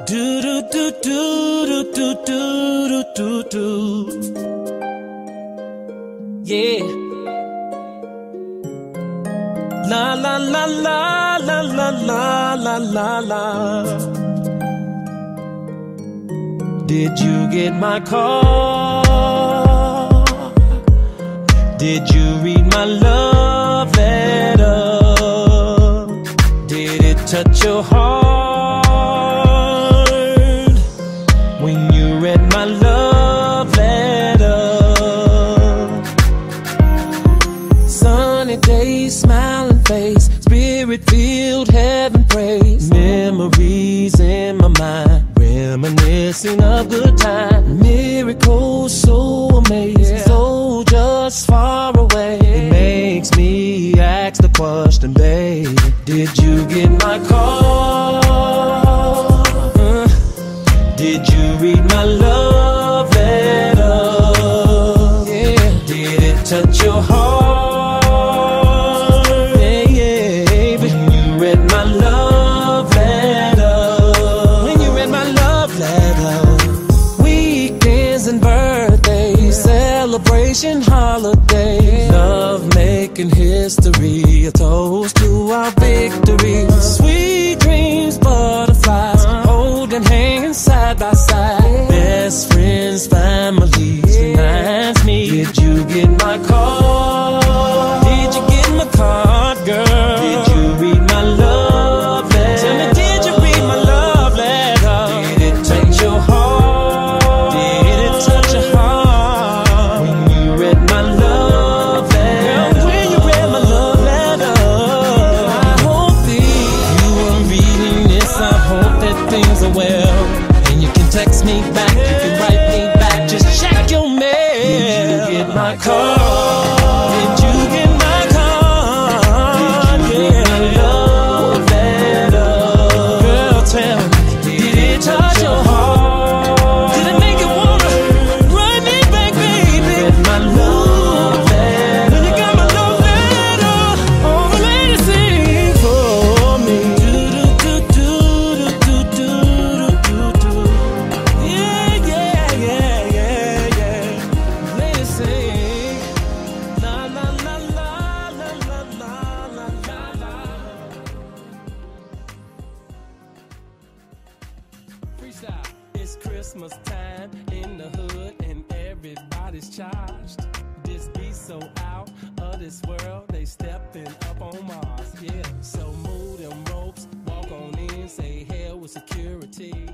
Do do do do do do do do do. Yeah. La la la la la la la la la la. Did you get my call? Did you read my love letter? Did it touch your heart when you read my love letter? Sunny days, smiling face, spirit-filled, heaven praise. Memories in my mind, reminiscing of good times. Miracles so amazing, so just far away. It makes me ask the question, babe, did you get my call? Did you read my love letter? Yeah. Did it touch your heart? Yeah, when you read my love letter. When you read my love letter. Weekends and birthdays, celebration, holidays, love making history, a toast to our victory. Sweet dreams, butterflies, holding hands side by side. Best friends, families, reminds me. Did you get my call? Did you get my card, girl? Did you read my love letter? Tell me, did you read my love letter? Did it touch your heart? Did it touch your heart when you read my love letter? Girl, when you read my love letter, I hope that you are reading this. I hope that things are well, and you can text me back, you can write me back, just check your mail. Did you get my call? Did you get my card? Did you get my love letter? Girl, tell me, did it touch your heart? Did it make you wanna write me back, baby? Get my love letter. When you got my love letter, all the ladies sing for me. Do do do do do do do do. Yeah, yeah, yeah, yeah, yeah. Ladies sing. La la la la la la la la la. Freestyle. It's Christmas time in the hood and everybody's charged. This beat so out of this world, they stepping up on Mars. Yeah, so move them ropes, walk on in, say hell with security.